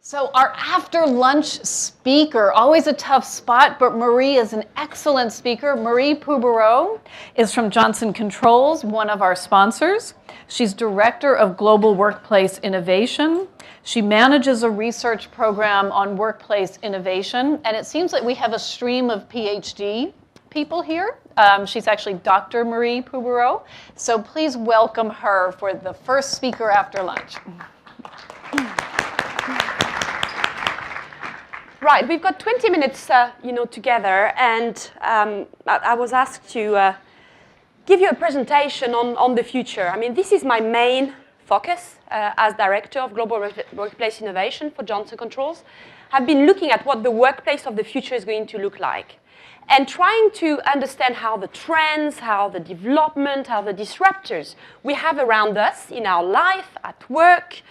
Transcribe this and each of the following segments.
So our after lunch speaker, always a tough spot, but Marie is an excellent speaker. Marie Puybaraud is from Johnson Controls, one of our sponsors. She's Director of Global Workplace Innovation. She manages a research program on workplace innovation, and it seems like we have a stream of PhD people here. She's actually Dr. Marie Puybaraud. So please welcome her for the first speaker after lunch. Right, we've got 20 minutes, together, and I was asked to give you a presentation on the future. I mean, this is my main focus as Director of Global Workplace Innovation for Johnson Controls. I've been looking at what the workplace of the future is going to look like, and trying to understand how the trends, how the development, how the disruptors we have around us in our life, at work,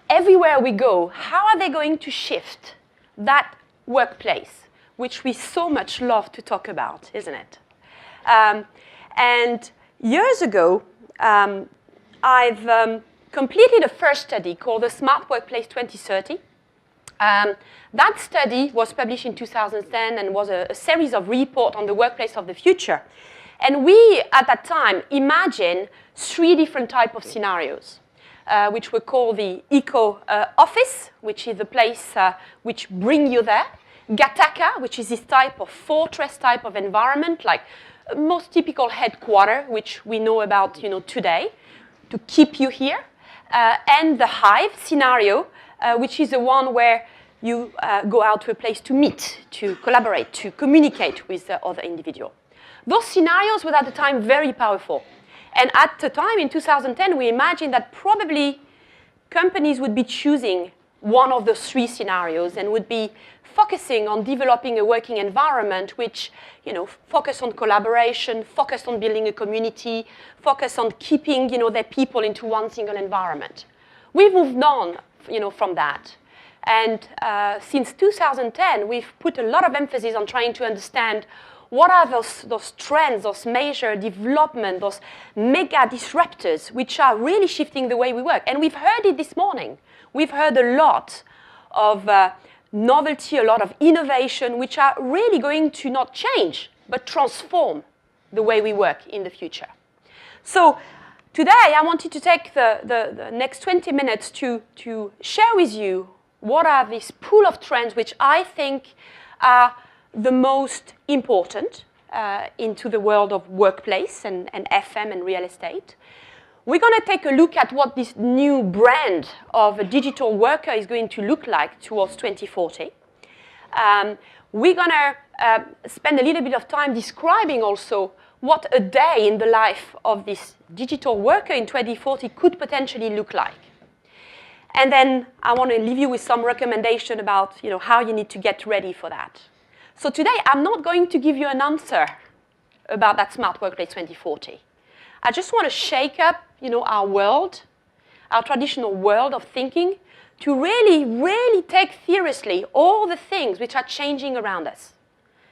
everywhere we go, how are they going to shift that workplace, which we so much love to talk about, isn't it? And years ago, I've completed a first study called the Smart Workplace 2030. That study was published in 2010 and was a series of reports on the workplace of the future. And we, at that time, imagined 3 different types of scenarios. Which we call the eco-office, which is the place which brings you there. Gattaca, which is this type of fortress type of environment, like most typical headquarters, which we know about today, to keep you here. And the hive scenario, which is the one where you go out to a place to meet, to collaborate, to communicate with the other individual. Those scenarios were at the time very powerful. And at the time, in 2010, we imagined that probably companies would be choosing one of the 3 scenarios and would be focusing on developing a working environment which, focus on collaboration, focus on building a community, focus on keeping, their people into one single environment. We've moved on, from that. And since 2010, we've put a lot of emphasis on trying to understand what are those trends, those major developments, those mega disruptors, which are really shifting the way we work? And we've heard it this morning. We've heard a lot of novelty, a lot of innovation, which are really going to not change, but transform the way we work in the future. So today, I wanted to take the next 20 minutes to share with you what are these pool of trends which I think are the most important into the world of workplace and FM and real estate. We're going to take a look at what this new brand of a digital worker is going to look like towards 2040. We're going to spend a little bit of time describing also what a day in the life of this digital worker in 2040 could potentially look like. And then I want to leave you with some recommendation about how you need to get ready for that. So today, I'm not going to give you an answer about that Smart Workplace 2040. I just want to shake up, our world, our traditional world of thinking, to really, really take seriously all the things which are changing around us.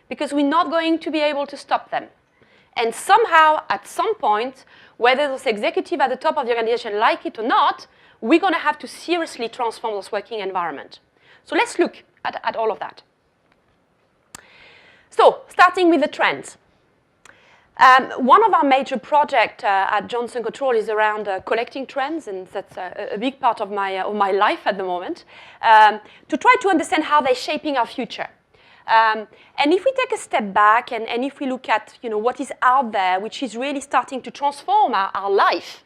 Because we're not going to be able to stop them. And somehow, at some point, whether those executives at the top of the organization like it or not, we're going to have to seriously transform this working environment. So let's look at all of that. So, starting with the trends. One of our major projects at Johnson Controls is around collecting trends, and that's a big part of my life at the moment, to try to understand how they're shaping our future. And if we take a step back and if we look at what is out there, which is really starting to transform our life,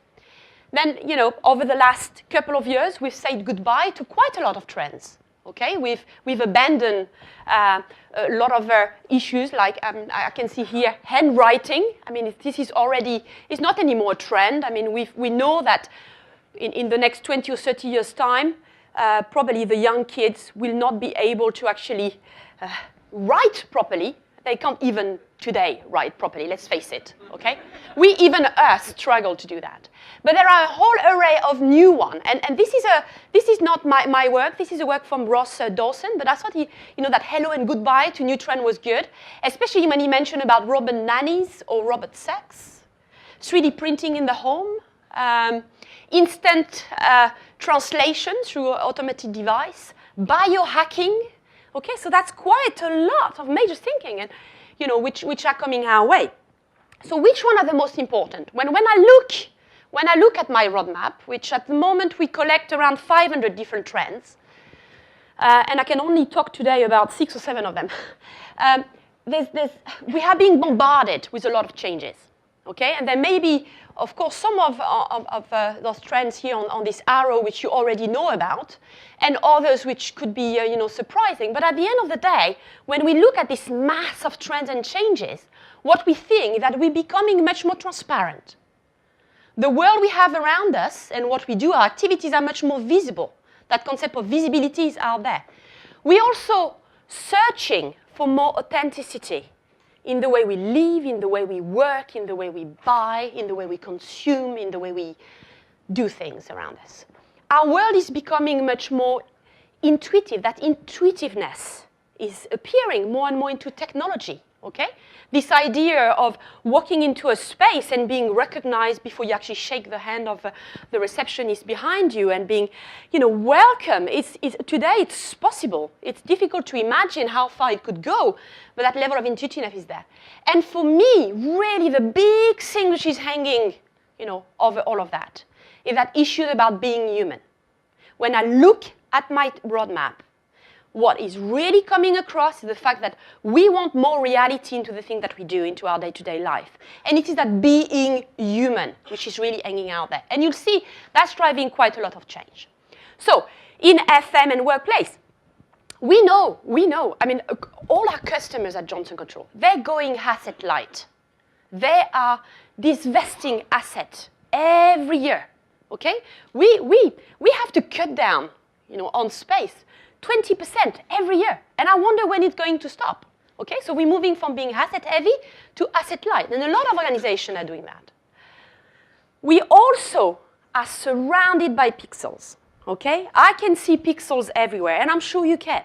then over the last couple of years, we've said goodbye to quite a lot of trends. Okay, we've abandoned a lot of issues like I can see here handwriting. I mean, this is already, it's not anymore a trend. I mean, we know that in the next 20 or 30 years' time, probably the young kids will not be able to actually write properly. They can't even today write properly, let's face it, okay? We, even us, struggle to do that. But there are a whole array of new ones. And this is not my work. This is a work from Ross Dawson. But I thought that hello and goodbye to new trend was good, especially when he mentioned about robot nannies or robot sex, 3D printing in the home, instant translation through automated device, biohacking. Okay, so that's quite a lot of major thinking, and which are coming our way. So which one are the most important? When I look at my roadmap, which at the moment we collect around 500 different trends, and I can only talk today about 6 or 7 of them. We are being bombarded with a lot of changes, okay? And there may be, of course, some of those trends here on this arrow which you already know about, and others which could be, surprising. But at the end of the day, when we look at this mass of trends and changes, what we think is that we're becoming much more transparent. The world we have around us and what we do, our activities are much more visible. That concept of visibility is out there. We're also searching for more authenticity in the way we live, in the way we work, in the way we buy, in the way we consume, in the way we do things around us. Our world is becoming much more intuitive. That intuitiveness is appearing more and more into technology, okay? This idea of walking into a space and being recognized before you actually shake the hand of the receptionist behind you and being, welcome. Today it's possible. It's difficult to imagine how far it could go, but that level of intuitiveness is there. And for me, really the big thing which is hanging, over all of that is that issue about being human. When I look at my roadmap, what is really coming across is the fact that we want more reality into the thing that we do, into our day-to-day life. And it is that being human, which is really hanging out there. And you'll see that's driving quite a lot of change. So in FM and workplace, we know, all our customers at Johnson Controls, they're going asset light. They are divesting asset every year, okay? We have to cut down, on space, 20% every year. And I wonder when it's going to stop. Okay, so we're moving from being asset heavy to asset light. And a lot of organizations are doing that. We also are surrounded by pixels. Okay, I can see pixels everywhere, and I'm sure you can.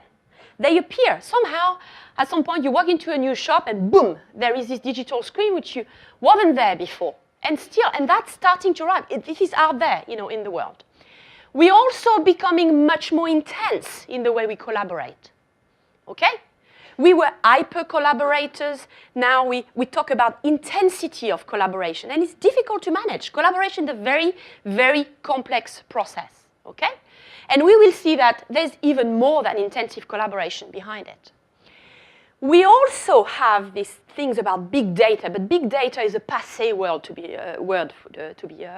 They appear somehow. At some point, you walk into a new shop, and boom, there is this digital screen which you wasn't there before. And that's starting to arrive. This is out there, in the world. We're also becoming much more intense in the way we collaborate, okay? We were hyper-collaborators. Now we talk about intensity of collaboration, and it's difficult to manage. Collaboration is a very, very complex process, okay? And we will see that there's even more than intensive collaboration behind it. We also have these things about big data, but big data is a passé word, to be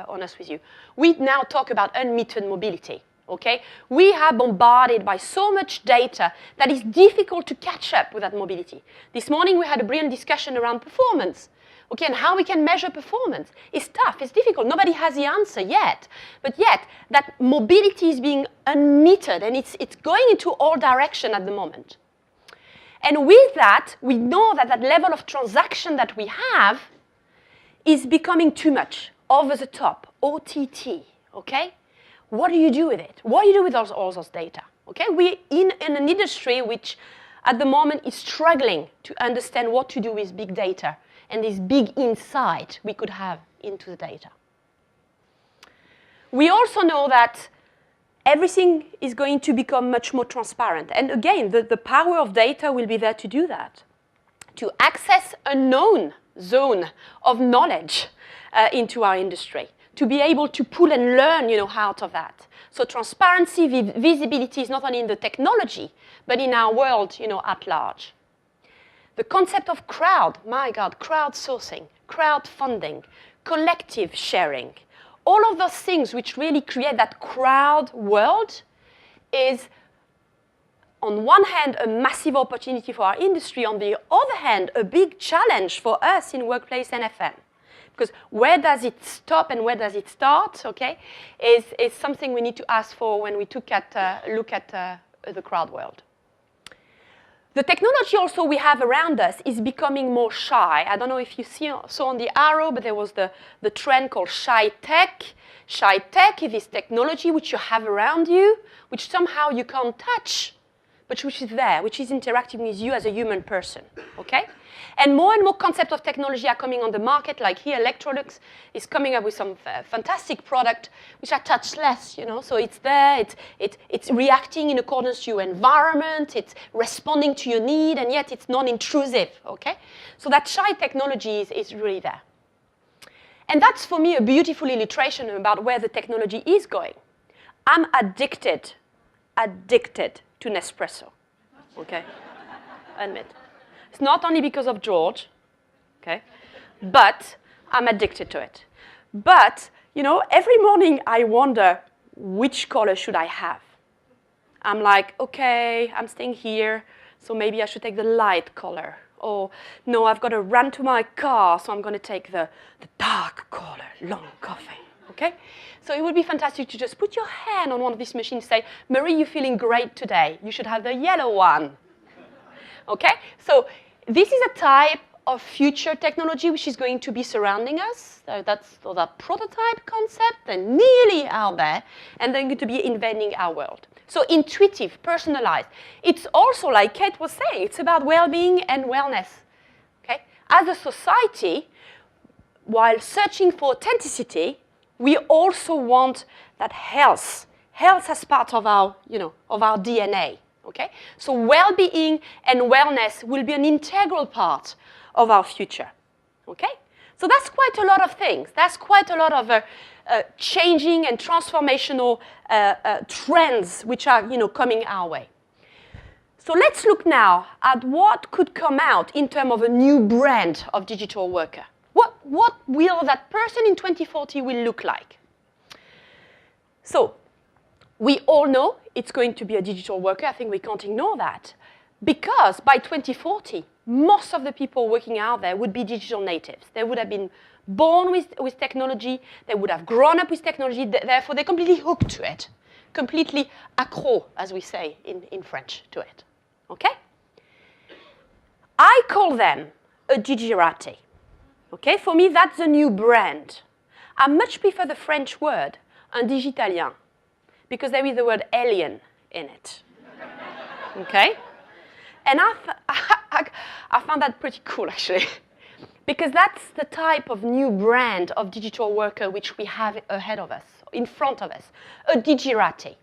honest with you. We now talk about unmetered mobility, okay? We are bombarded by so much data that it's difficult to catch up with that mobility. This morning we had a brilliant discussion around performance, okay, and how we can measure performance. It's tough, it's difficult, nobody has the answer yet. But yet, that mobility is being unmetered, and it's going into all directions at the moment. And with that, we know that that level of transaction that we have is becoming too much, over the top, OTT, okay? What do you do with it? What do you do with all those data? Okay, we're in an industry which, at the moment, is struggling to understand what to do with big data and this big insight we could have into the data. We also know that everything is going to become much more transparent. And again, the power of data will be there to do that, to access a known zone of knowledge into our industry, to be able to pull and learn, out of that. So transparency, visibility is not only in the technology, but in our world, at large. The concept of crowdsourcing, crowdfunding, collective sharing, all of those things which really create that crowd world is, on one hand, a massive opportunity for our industry. On the other hand, a big challenge for us in workplace and FM. Because where does it stop and where does it start, okay, is something we need to ask for when we look at the crowd world. The technology also we have around us is becoming more shy. I don't know if you saw on the arrow, but there was the trend called shy tech. Shy tech is this technology which you have around you, which somehow you can't touch, but which is there, which is interacting with you as a human person, okay? And more concepts of technology are coming on the market, like here, Electrolux is coming up with some fantastic product which are touchless, you know, so it's there, it's reacting in accordance to your environment, it's responding to your need, and yet it's non-intrusive, okay? So that shy technology is really there. And that's, for me, a beautiful illustration about where the technology is going. I'm addicted to Nespresso, okay? Admit. It's not only because of George, okay? But I'm addicted to it. But, you know, every morning I wonder, which color should I have? I'm like, okay, I'm staying here, so maybe I should take the light color. Or, no, I've got to run to my car, so I'm going to take the dark color, long coffee, okay? So it would be fantastic to just put your hand on one of these machines and say, Marie, you're feeling great today. You should have the yellow one, okay? So this is a type of future technology which is going to be surrounding us. So that's that prototype concept and nearly out there, and they're going to be invading our world. So intuitive, personalized. It's also, like Kate was saying, it's about well-being and wellness. Okay? As a society, while searching for authenticity, we also want that health as part of our, you know, of our DNA. Okay? So well-being and wellness will be an integral part of our future. Okay? So that's quite a lot of things. That's quite a lot of changing and transformational trends which are, you know, coming our way. So let's look now at what could come out in terms of a new brand of digital worker. What will that person in 2040 will look like? So we all know it's going to be a digital worker. I think we can't ignore that. Because by 2040, most of the people working out there would be digital natives. They would have been born with technology. They would have grown up with technology. Therefore, they're completely hooked to it. Completely accro, as we say in French, to it. Okay? I call them a digerati. Okay? For me, that's a new brand. I much prefer the French word, un digitalien, because there is the word alien in it. Okay? And I found that pretty cool, actually, because that's the type of new brand of digital worker which we have ahead of us, in front of us, a digerati.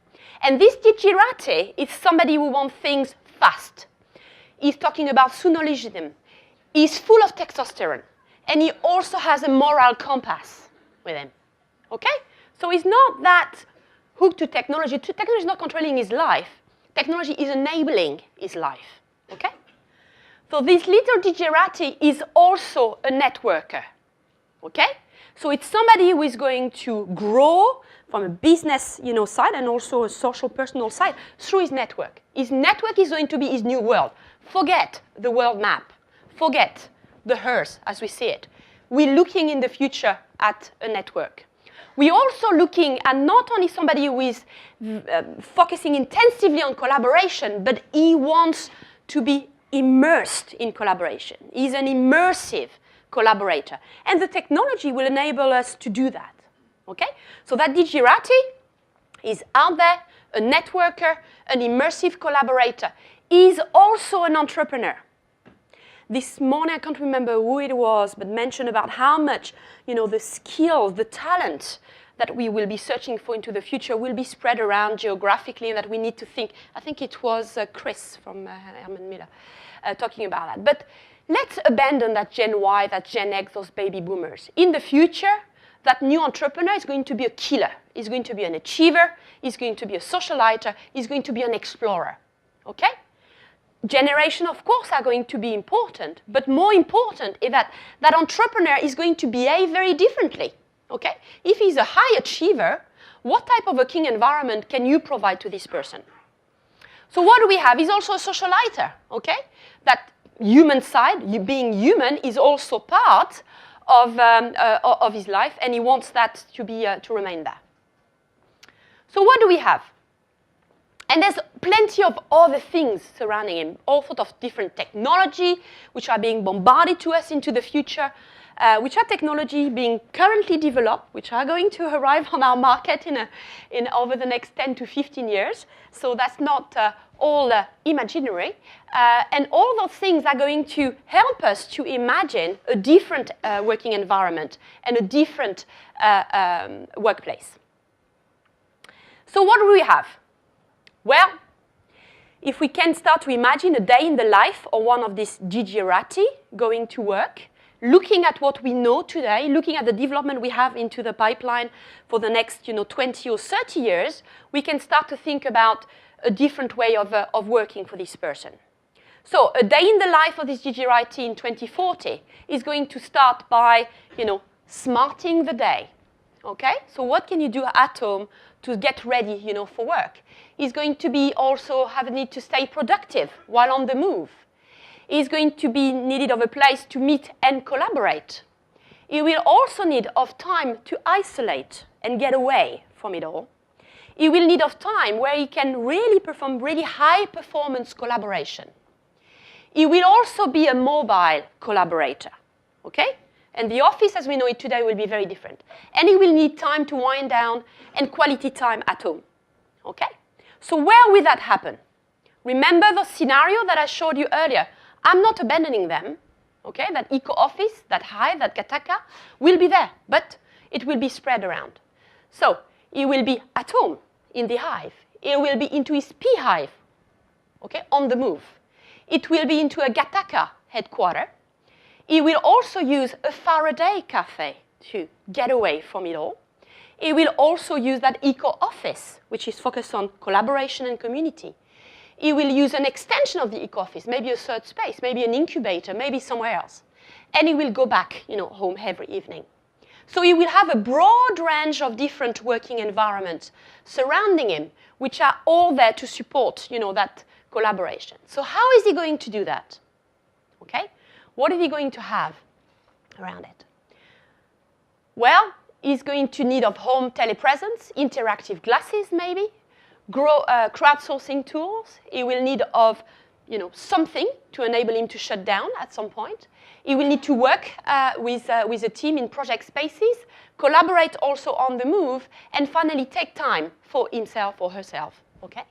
And this digerati is somebody who wants things fast. He's talking about pseudo-legalism. He's full of testosterone, and he also has a moral compass with him. Okay? So he's not that hooked to technology. Technology is not controlling his life. Technology is enabling his life. Okay? So this little digerati is also a networker. Okay? So it's somebody who is going to grow from a business, you know, side and also a social, personal side through his network. His network is going to be his new world. Forget the world map. Forget the Earth as we see it. We're looking in the future at a network. We're also looking at not only somebody who is focusing intensively on collaboration, but he wants to be immersed in collaboration. He's an immersive collaborator. And the technology will enable us to do that. Okay? So that digerati is out there, a networker, an immersive collaborator. He's also an entrepreneur. This morning, I can't remember who it was, but mentioned about how much, you know, the skills, the talent that we will be searching for into the future will be spread around geographically, and that we need to think. I think it was Chris from Herman Miller talking about that. But let's abandon that Gen Y, that Gen X, those baby boomers. In the future, that new entrepreneur is going to be a killer. He's going to be an achiever. He's going to be a socialiter. He's going to be an explorer. Okay? Generation, of course, are going to be important, but more important is that that entrepreneur is going to behave very differently. Okay? If he's a high achiever, what type of working environment can you provide to this person? So what do we have? He's also a socialiter. Okay? That human side, being human, is also part of his life, and he wants that to remain there. So what do we have? And there's plenty of other things surrounding him, all sorts of different technology which are being bombarded to us into the future, which are technology being currently developed, which are going to arrive on our market in over the next 10 to 15 years. So that's not all imagineering, and all those things are going to help us to imagine a different working environment and a different workplace. So what do we have? Well, if we can start to imagine a day in the life of one of these Gigi going to work, looking at what we know today, looking at the development we have into the pipeline for the next 20 or 30 years, we can start to think about a different way of working for this person. So a day in the life of this Gigi in 2040 is going to start by, smarting the day. Okay? So what can you do at home to get ready, for work? Is going to be also have a need to stay productive while on the move. Is going to be needed of a place to meet and collaborate. He will also need of time to isolate and get away from it all. He will need of time where he can really perform really high performance collaboration. He will also be a mobile collaborator, okay? And the office as we know it today will be very different. And he will need time to wind down and quality time at home, okay? So where will that happen? Remember the scenario that I showed you earlier. I'm not abandoning them, okay? That eco-office, that hive, that Gattaca will be there, but it will be spread around. So he will be at home in the hive. He will be into his beehive, okay, on the move. It will be into a Gattaca headquarters. He will also use a Faraday cafe to get away from it all. He will also use that eco-office, which is focused on collaboration and community. He will use an extension of the eco-office, maybe a third space, maybe an incubator, maybe somewhere else. And he will go back, home every evening. So he will have a broad range of different working environments surrounding him, which are all there to support, that collaboration. So how is he going to do that? Okay? What is he going to have around it? Well, he's going to need of home telepresence, interactive glasses maybe, crowdsourcing tools. He will need of something to enable him to shut down at some point. He will need to work with a team in project spaces, collaborate also on the move, and finally take time for himself or herself. Okay?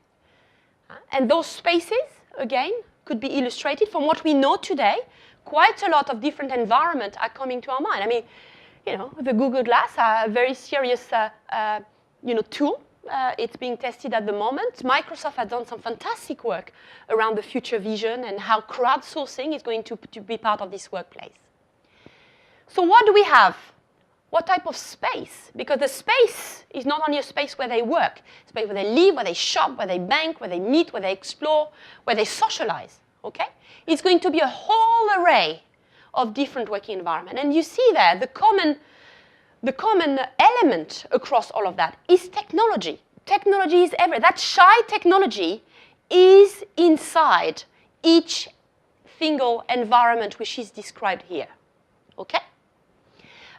And those spaces, again, could be illustrated from what we know today. Quite a lot of different environments are coming to our mind. I mean, the Google Glass are a very serious tool. It's being tested at the moment. Microsoft has done some fantastic work around the future vision and how crowdsourcing is going to be part of this workplace. So what do we have? What type of space? Because the space is not only a space where they work, a space where they live, where they shop, where they bank, where they meet, where they explore, where they socialize. Okay? It's going to be a whole array of different working environments. And you see there, the common element across all of that is technology. Technology is everywhere. That shy technology is inside each single environment which is described here. Okay?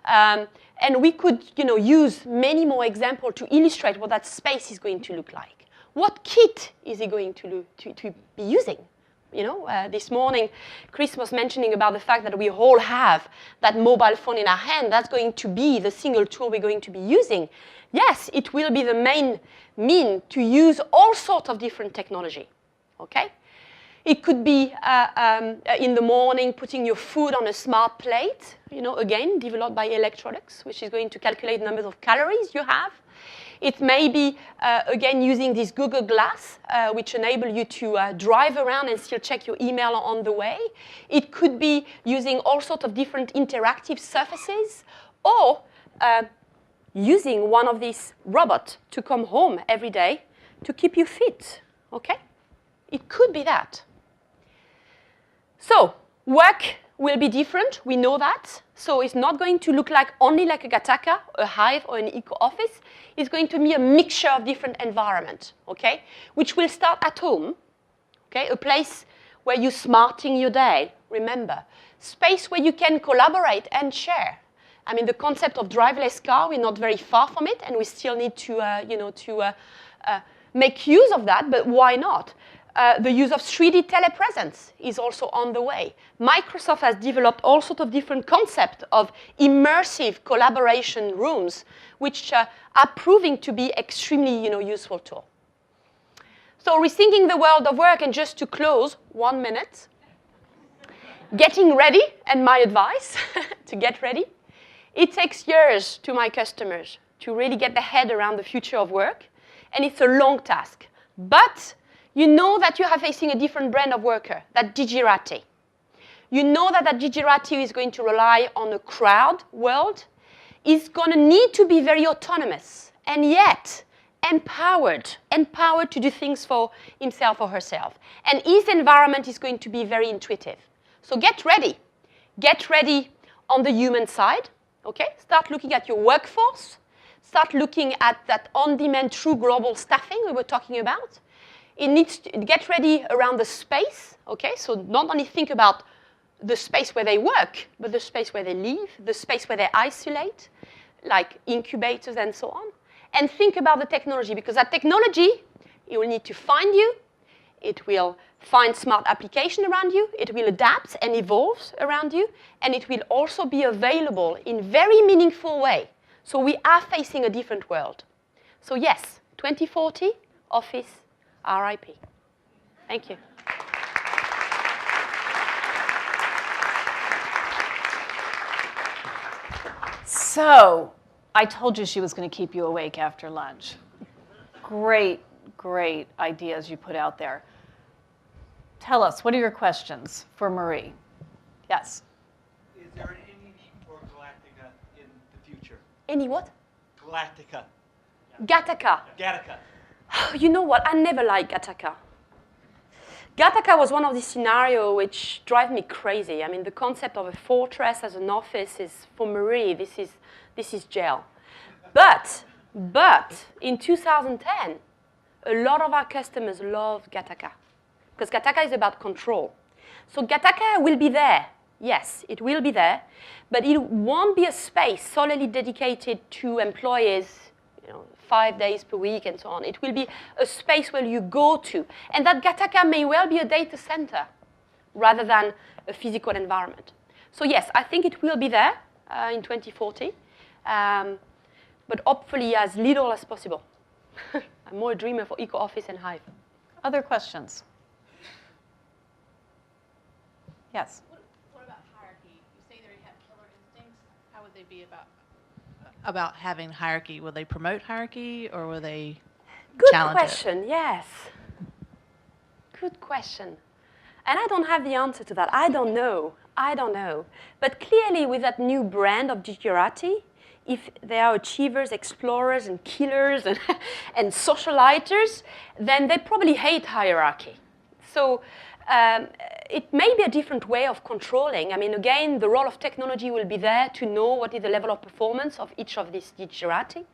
And we could, use many more examples to illustrate what that space is going to look like. What kit is he going to be using? This morning, Chris was mentioning about the fact that we all have that mobile phone in our hand. That's going to be the single tool we're going to be using. Yes, it will be the main mean to use all sorts of different technology. Okay? It could be in the morning putting your food on a smart plate, again, developed by Electrolux, which is going to calculate the numbers of calories you have. It may be, again, using this Google Glass, which enable you to drive around and still check your email on the way. It could be using all sorts of different interactive surfaces, or using one of these robots to come home every day to keep you fit, okay? It could be that. So, work will be different, we know that. So it's not going to look only like a Gattaca, a hive, or an eco-office. It's going to be a mixture of different environments, okay? Which will start at home, okay? A place where you're smarting your day, remember. Space where you can collaborate and share. I mean, the concept of driverless car, we're not very far from it, and we still need to, make use of that, but why not? The use of 3D telepresence is also on the way. Microsoft has developed all sorts of different concepts of immersive collaboration rooms, which are proving to be extremely useful tool. So rethinking the world of work, and just to close, 1 minute, getting ready, and my advice to get ready, it takes years to my customers to really get their head around the future of work, and it's a long task. But you know that you are facing a different brand of worker, that digerati. You know that digerati is going to rely on a crowd world, is going to need to be very autonomous, and yet empowered to do things for himself or herself. And his environment is going to be very intuitive. So get ready. Get ready on the human side, okay? Start looking at your workforce. Start looking at that on-demand true global staffing we were talking about. It needs to get ready around the space, okay? So not only think about the space where they work, but the space where they live, the space where they isolate, like incubators and so on. And think about the technology, because that technology, it will need to find you, it will find smart application around you, it will adapt and evolve around you, and it will also be available in very meaningful way. So we are facing a different world. So yes, 2040, office, RIP. Thank you. So, I told you she was going to keep you awake after lunch. Great, great ideas you put out there. Tell us, what are your questions for Marie? Yes? Is there any need for Galactica in the future? Any what? Galactica. Gattaca. Gattaca. You know what? I never liked Gattaca. Gattaca was one of the scenarios which drive me crazy. I mean, the concept of a fortress as an office is, for Marie, this is jail. But in 2010, a lot of our customers love Gattaca, because Gattaca is about control. So Gattaca will be there. Yes, it will be there, but it won't be a space solely dedicated to employees, 5 days per week and so on. It will be a space where you go to. And that Gattaca may well be a data center rather than a physical environment. So yes, I think it will be there in 2040, but hopefully as little as possible. I'm more a dreamer for eco-office and Hive. Other questions? Yes? What about hierarchy? You say they have killer instincts. How would they be about having hierarchy? Will they promote hierarchy, or will they challenge it? Good question, yes. Good question. And I don't have the answer to that. I don't know. But clearly with that new brand of digerati, if they are achievers, explorers, and killers, and socialiters, then they probably hate hierarchy. So it may be a different way of controlling. I mean, again, the role of technology will be there to know what is the level of performance of each of these digerati.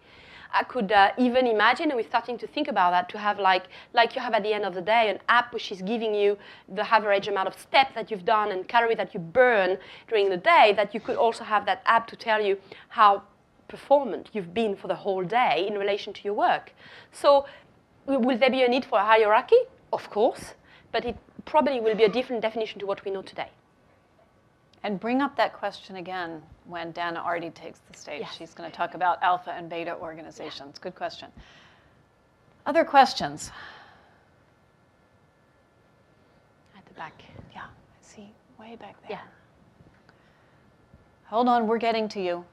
I could even imagine, and we're starting to think about that, to have like you have at the end of the day, an app which is giving you the average amount of steps that you've done and calories that you burn during the day, that you could also have that app to tell you how performant you've been for the whole day in relation to your work. So will there be a need for a hierarchy? Of course, but it probably will be a different definition to what we know today. And bring up that question again when Dana Artie takes the stage. Yes. She's going to talk about alpha and beta organizations. Yeah. Good question. Other questions? At the back. Yeah, I see. Way back there. Yeah. Hold on, we're getting to you.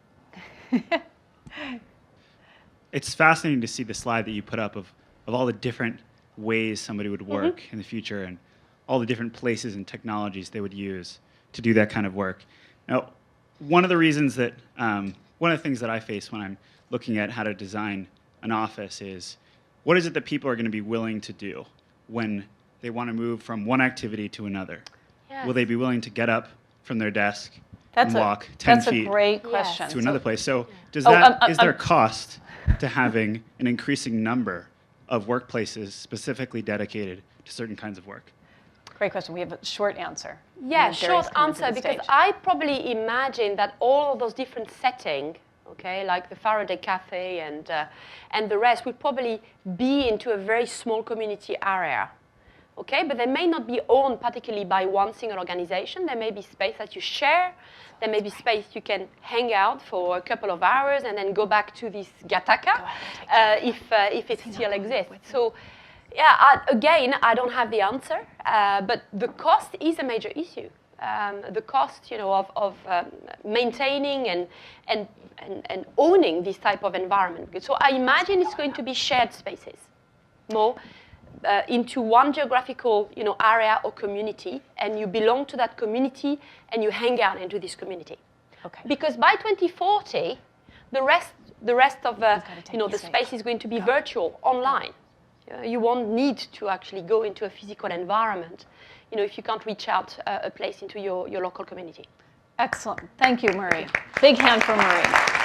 It's fascinating to see the slide that you put up of all the different ways somebody would work in the future and all the different places and technologies they would use to do that kind of work. Now, one of the reasons that, one of the things that I face when I'm looking at how to design an office is, what is it that people are going to be willing to do when they want to move from one activity to another? Yes. Will they be willing to get up from their desk and walk 10 feet? That's a great question. To another place. So does that, is there a cost to having an increasing number of workplaces specifically dedicated to certain kinds of work? Great question. We have a short answer. Yeah, short answer, because I probably imagine that all of those different settings, okay, like the Faraday Cafe and the rest, would probably be into a very small community area. Okay, but they may not be owned particularly by one single organization. There may be space that you share. There may be space you can hang out for a couple of hours and then go back to this Gattaca if it still exists. So Again, I don't have the answer, but the cost is a major issue. The cost, of maintaining and owning this type of environment. So I imagine it's going to be shared spaces, more into one geographical, area or community, and you belong to that community and you hang out into this community. Okay. Because by 2040, the rest of the space is going to be virtual, online. You won't need to actually go into a physical environment, if you can't reach out a place into your local community. Excellent. Thank you, Marie. Big hand for Marie.